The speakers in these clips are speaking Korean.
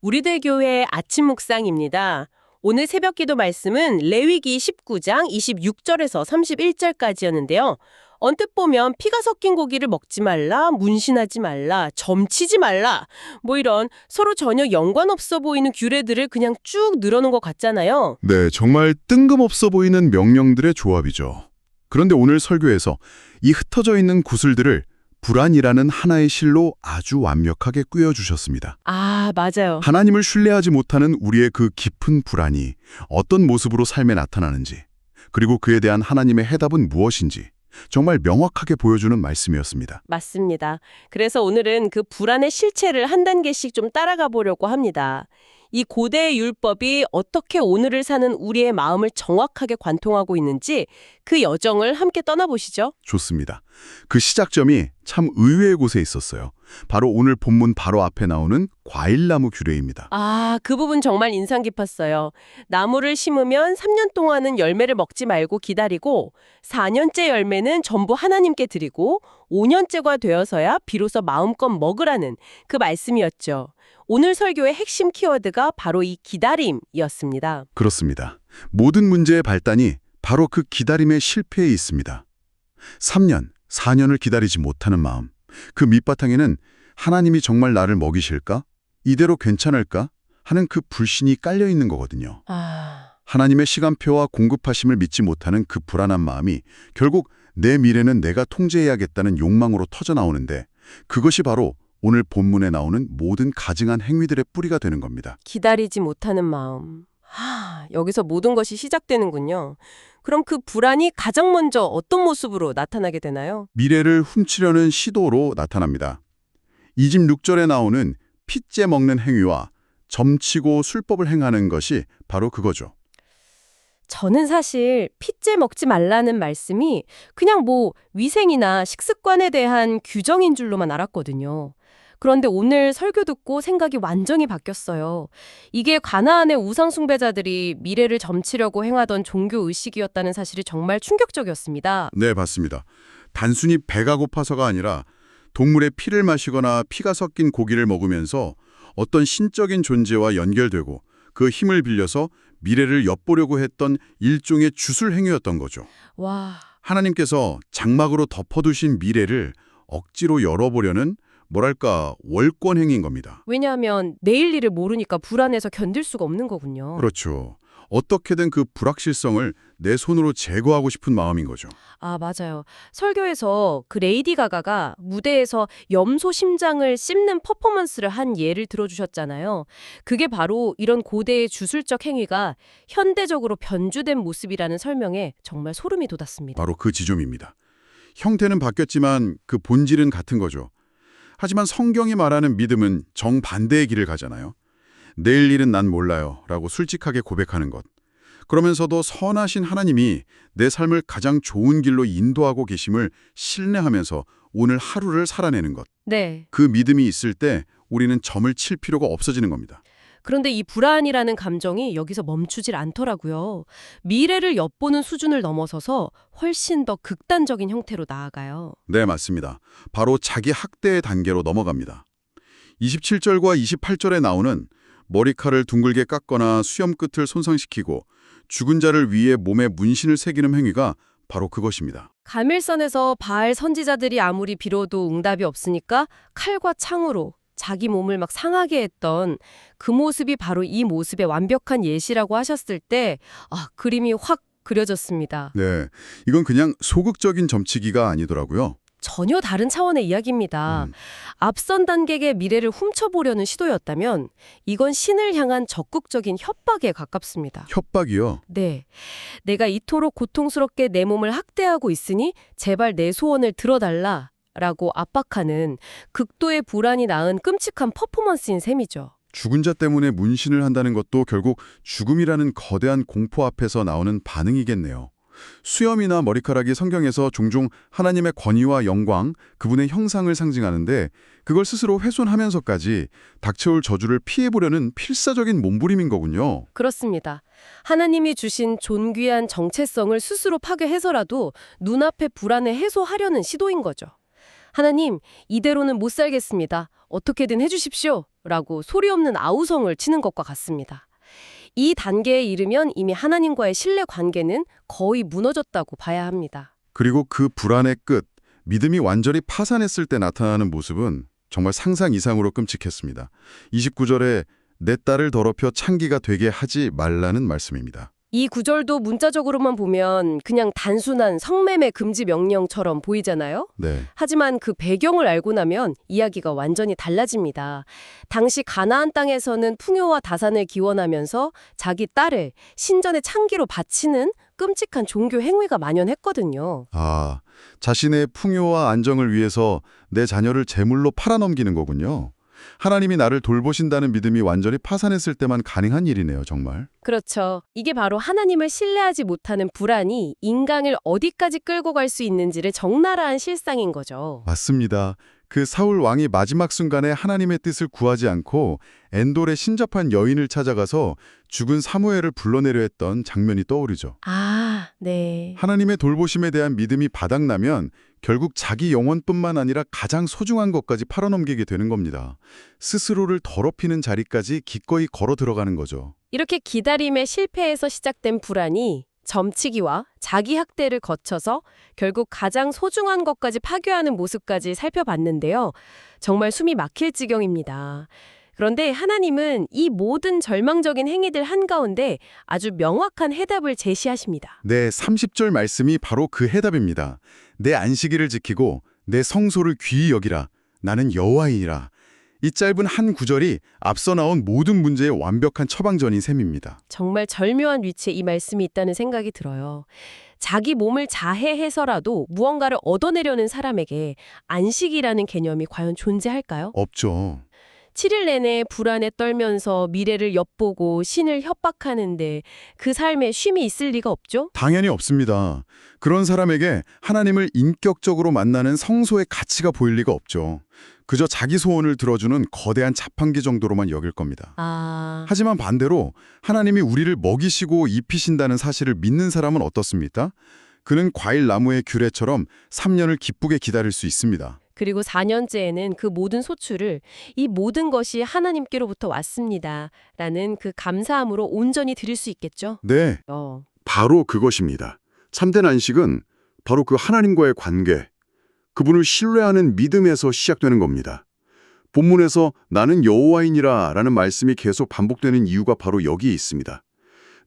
우리들 교회 아침 묵상입니다. 오늘 새벽 기도 말씀은 레위기 19장 26절에서 31절까지였는데요. 언뜻 보면 피가 섞인 고기를 먹지 말라, 문신하지 말라, 점치지 말라, 뭐 이런 서로 전혀 연관 없어 보이는 규례들을 그냥 쭉 늘어놓은 것 같잖아요. 네, 정말 뜬금없어 보이는 명령들의 조합이죠. 그런데 오늘 설교에서 이 흩어져 있는 구슬들을 불안이라는 하나의 실로 아주 완벽하게 꿰어주셨습니다. 아, 맞아요. 하나님을 신뢰하지 못하는 우리의 그 깊은 불안이 어떤 모습으로 삶에 나타나는지, 그리고 그에 대한 하나님의 해답은 무엇인지 정말 명확하게 보여주는 말씀이었습니다. 맞습니다. 그래서 오늘은 그 불안의 실체를 한 단계씩 좀 따라가 보려고 합니다. 이 고대의 율법이 어떻게 오늘을 사는 우리의 마음을 정확하게 관통하고 있는지 그 여정을 함께 떠나보시죠. 좋습니다. 그 시작점이 참 의외의 곳에 있었어요. 바로 오늘 본문 바로 앞에 나오는 과일나무 규례입니다. 아, 그 부분 정말 인상 깊었어요. 나무를 심으면 3년 동안은 열매를 먹지 말고 기다리고 4년째 열매는 전부 하나님께 드리고 5년째가 되어서야 비로소 마음껏 먹으라는 그 말씀이었죠. 오늘 설교의 핵심 키워드가 바로 이 기다림이었습니다. 그렇습니다. 모든 문제의 발단이 바로 그 기다림의 실패에 있습니다. 3년, 4년을 기다리지 못하는 마음. 그 밑바탕에는 하나님이 정말 나를 먹이실까? 이대로 괜찮을까? 하는 그 불신이 깔려 있는 거거든요. 하나님의 시간표와 공급하심을 믿지 못하는 그 불안한 마음이 결국 내 미래는 내가 통제해야겠다는 욕망으로 터져나오는데 그것이 바로 오늘 본문에 나오는 모든 가증한 행위들의 뿌리가 되는 겁니다. 기다리지 못하는 마음. 여기서 모든 것이 시작되는군요. 그럼 그 불안이 가장 먼저 어떤 모습으로 나타나게 되나요? 미래를 훔치려는 시도로 나타납니다. 26절에 나오는 핏째 먹는 행위와 점치고 술법을 행하는 것이 바로 그거죠. 저는 사실 핏째 먹지 말라는 말씀이 그냥 뭐 위생이나 식습관에 대한 규정인 줄로만 알았거든요. 그런데 오늘 설교 듣고 생각이 완전히 바뀌었어요. 이게 가나안의 우상 숭배자들이 미래를 점치려고 행하던 종교 의식이었다는 사실이 정말 충격적이었습니다. 네, 맞습니다. 단순히 배가 고파서가 아니라 동물의 피를 마시거나 피가 섞인 고기를 먹으면서 어떤 신적인 존재와 연결되고 그 힘을 빌려서 미래를 엿보려고 했던 일종의 주술 행위였던 거죠. 와, 하나님께서 장막으로 덮어두신 미래를 억지로 열어보려는 뭐랄까 월권 행위인 겁니다. 왜냐하면 내일 일을 모르니까 불안해서 견딜 수가 없는 거군요. 그렇죠. 어떻게든 그 불확실성을 내 손으로 제거하고 싶은 마음인 거죠. 아, 맞아요. 설교에서 그 레이디 가가가 무대에서 염소 심장을 씹는 퍼포먼스를 한 예를 들어주셨잖아요. 그게 바로 이런 고대의 주술적 행위가 현대적으로 변주된 모습이라는 설명에 정말 소름이 돋았습니다. 바로 그 지점입니다. 형태는 바뀌었지만 그 본질은 같은 거죠. 하지만 성경이 말하는 믿음은 정반대의 길을 가잖아요. 내일 일은 난 몰라요 라고 솔직하게 고백하는 것. 그러면서도 선하신 하나님이 내 삶을 가장 좋은 길로 인도하고 계심을 신뢰하면서 오늘 하루를 살아내는 것. 네. 그 믿음이 있을 때 우리는 점을 칠 필요가 없어지는 겁니다. 그런데 이 불안이라는 감정이 여기서 멈추질 않더라고요. 미래를 엿보는 수준을 넘어서서 훨씬 더 극단적인 형태로 나아가요. 네, 맞습니다. 바로 자기 학대의 단계로 넘어갑니다. 27절과 28절에 나오는 머리칼을 둥글게 깎거나 수염 끝을 손상시키고 죽은 자를 위해 몸에 문신을 새기는 행위가 바로 그것입니다. 가밀선에서 바알 선지자들이 아무리 빌어도 응답이 없으니까 칼과 창으로 자기 몸을 막 상하게 했던 그 모습이 바로 이 모습의 완벽한 예시라고 하셨을 때 그림이 확 그려졌습니다. 네, 이건 그냥 소극적인 점치기가 아니더라고요. 전혀 다른 차원의 이야기입니다. 앞선 단계의 미래를 훔쳐보려는 시도였다면 이건 신을 향한 적극적인 협박에 가깝습니다. 협박이요? 네. 내가 이토록 고통스럽게 내 몸을 학대하고 있으니 제발 내 소원을 들어달라 라고 압박하는 극도의 불안이 낳은 끔찍한 퍼포먼스인 셈이죠. 죽은 자 때문에 문신을 한다는 것도 결국 죽음이라는 거대한 공포 앞에서 나오는 반응이겠네요. 수염이나 머리카락이 성경에서 종종 하나님의 권위와 영광, 그분의 형상을 상징하는데 그걸 스스로 훼손하면서까지 닥쳐올 저주를 피해보려는 필사적인 몸부림인 거군요. 그렇습니다. 하나님이 주신 존귀한 정체성을 스스로 파괴해서라도 눈앞의 불안을 해소하려는 시도인 거죠. 하나님, 이대로는 못 살겠습니다. 어떻게든 해주십시오. 라고 소리 없는 아우성을 치는 것과 같습니다. 이 단계에 이르면 이미 하나님과의 신뢰 관계는 거의 무너졌다고 봐야 합니다. 그리고 그 불안의 끝, 믿음이 완전히 파산했을 때 나타나는 모습은 정말 상상 이상으로 끔찍했습니다. 29절에 내 딸을 더럽혀 창기가 되게 하지 말라는 말씀입니다. 이 구절도 문자적으로만 보면 그냥 단순한 성매매 금지 명령처럼 보이잖아요? 네. 하지만 그 배경을 알고 나면 이야기가 완전히 달라집니다. 당시 가나안 땅에서는 풍요와 다산을 기원하면서 자기 딸을 신전의 창기로 바치는 끔찍한 종교 행위가 만연했거든요. 아, 자신의 풍요와 안정을 위해서 내 자녀를 제물로 팔아넘기는 거군요. 하나님이 나를 돌보신다는 믿음이 완전히 파산했을 때만 가능한 일이네요, 정말. 그렇죠. 이게 바로 하나님을 신뢰하지 못하는 불안이 인간을 어디까지 끌고 갈 수 있는지를 적나라한 실상인 거죠. 맞습니다. 그 사울 왕이 마지막 순간에 하나님의 뜻을 구하지 않고 엔돌에 신접한 여인을 찾아가서 죽은 사무엘을 불러내려 했던 장면이 떠오르죠. 아, 네. 하나님의 돌보심에 대한 믿음이 바닥나면 결국 자기 영혼뿐만 아니라 가장 소중한 것까지 팔아넘기게 되는 겁니다. 스스로를 더럽히는 자리까지 기꺼이 걸어 들어가는 거죠. 이렇게 기다림의 실패에서 시작된 불안이 점치기와 자기 학대를 거쳐서 결국 가장 소중한 것까지 파괴하는 모습까지 살펴봤는데요. 정말 숨이 막힐 지경입니다. 그런데 하나님은 이 모든 절망적인 행위들 한가운데 아주 명확한 해답을 제시하십니다. 네, 30절 말씀이 바로 그 해답입니다. 내 안식일을 지키고 내 성소를 귀히 여기라. 나는 여호와이니라. 이 짧은 한 구절이 앞서 나온 모든 문제의 완벽한 처방전인 셈입니다. 정말 절묘한 위치에 이 말씀이 있다는 생각이 들어요. 자기 몸을 자해해서라도 무언가를 얻어내려는 사람에게 안식이라는 개념이 과연 존재할까요? 없죠. 7일 내내 불안에 떨면서 미래를 엿보고 신을 협박하는데 그 삶에 쉼이 있을 리가 없죠? 당연히 없습니다. 그런 사람에게 하나님을 인격적으로 만나는 성소의 가치가 보일 리가 없죠. 그저 자기 소원을 들어주는 거대한 자판기 정도로만 여길 겁니다. 하지만 반대로 하나님이 우리를 먹이시고 입히신다는 사실을 믿는 사람은 어떻습니까? 그는 과일 나무의 규례처럼 3년을 기쁘게 기다릴 수 있습니다. 그리고 4년째에는 그 모든 소출을 이 모든 것이 하나님께로부터 왔습니다. 라는 그 감사함으로 온전히 드릴 수 있겠죠? 네, 바로 그것입니다. 참된 안식은 바로 그 하나님과의 관계, 그분을 신뢰하는 믿음에서 시작되는 겁니다. 본문에서 나는 여호와이니라 라는 말씀이 계속 반복되는 이유가 바로 여기에 있습니다.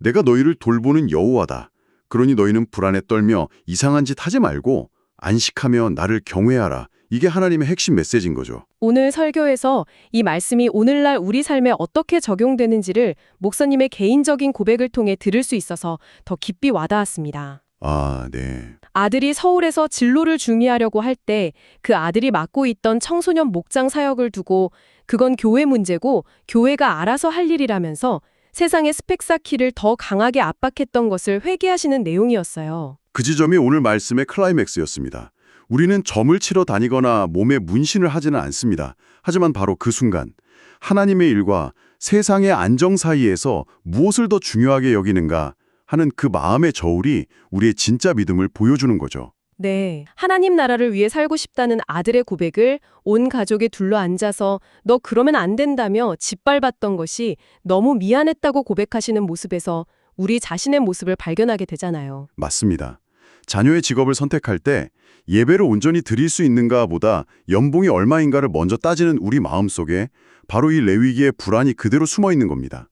내가 너희를 돌보는 여호와다. 그러니 너희는 불안에 떨며 이상한 짓 하지 말고 안식하며 나를 경외하라. 이게 하나님의 핵심 메시지인 거죠. 오늘 설교에서 이 말씀이 오늘날 우리 삶에 어떻게 적용되는지를 목사님의 개인적인 고백을 통해 들을 수 있어서 더 깊이 와닿았습니다. 아, 네. 아들이 서울에서 진로를 중이하려고 할 때 그 아들이 맡고 있던 청소년 목장 사역을 두고 그건 교회 문제고 교회가 알아서 할 일이라면서 세상의 스펙 쌓기를 더 강하게 압박했던 것을 회개하시는 내용이었어요. 그 지점이 오늘 말씀의 클라이맥스였습니다. 우리는 점을 치러 다니거나 몸에 문신을 하지는 않습니다. 하지만 바로 그 순간 하나님의 일과 세상의 안정 사이에서 무엇을 더 중요하게 여기는가 하는 그 마음의 저울이 우리의 진짜 믿음을 보여주는 거죠. 네, 하나님 나라를 위해 살고 싶다는 아들의 고백을 온 가족에 둘러앉아서 너 그러면 안 된다며 짓밟았던 것이 너무 미안했다고 고백하시는 모습에서 우리 자신의 모습을 발견하게 되잖아요. 맞습니다. 자녀의 직업을 선택할 때 예배를 온전히 드릴 수 있는가 보다 연봉이 얼마인가를 먼저 따지는 우리 마음속에 바로 이 레위기의 불안이 그대로 숨어 있는 겁니다.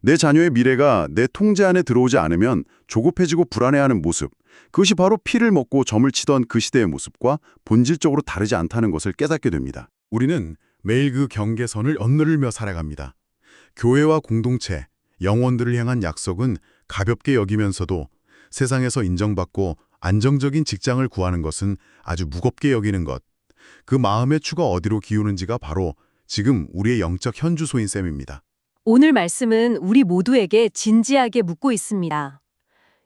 내 자녀의 미래가 내 통제 안에 들어오지 않으면 조급해지고 불안해하는 모습, 그것이 바로 피를 먹고 점을 치던 그 시대의 모습과 본질적으로 다르지 않다는 것을 깨닫게 됩니다. 우리는 매일 그 경계선을 억누르며 살아갑니다. 교회와 공동체, 영혼들을 향한 약속은 가볍게 여기면서도 세상에서 인정받고 안정적인 직장을 구하는 것은 아주 무겁게 여기는 것. 그 마음의 추가 어디로 기우는지가 바로 지금 우리의 영적 현주소인 셈입니다. 오늘 말씀은 우리 모두에게 진지하게 묻고 있습니다.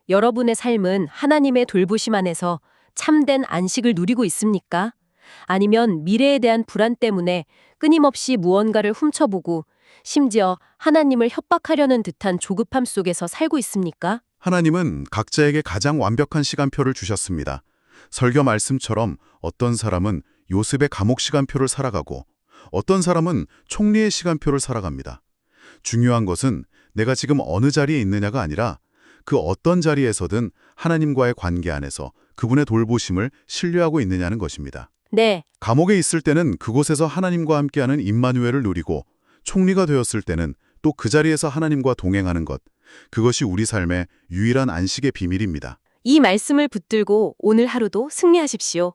여러분의 삶은 하나님의 돌보심 안에서 참된 안식을 누리고 있습니까? 아니면 미래에 대한 불안 때문에 끊임없이 무언가를 훔쳐보고 심지어 하나님을 협박하려는 듯한 조급함 속에서 살고 있습니까? 하나님은 각자에게 가장 완벽한 시간표를 주셨습니다. 설교 말씀처럼 어떤 사람은 요셉의 감옥 시간표를 살아가고 어떤 사람은 총리의 시간표를 살아갑니다. 중요한 것은 내가 지금 어느 자리에 있느냐가 아니라 그 어떤 자리에서든 하나님과의 관계 안에서 그분의 돌보심을 신뢰하고 있느냐는 것입니다. 네, 감옥에 있을 때는 그곳에서 하나님과 함께하는 임마누엘을 누리고 총리가 되었을 때는 또 그 자리에서 하나님과 동행하는 것, 그것이 우리 삶의 유일한 안식의 비밀입니다. 이 말씀을 붙들고 오늘 하루도 승리하십시오.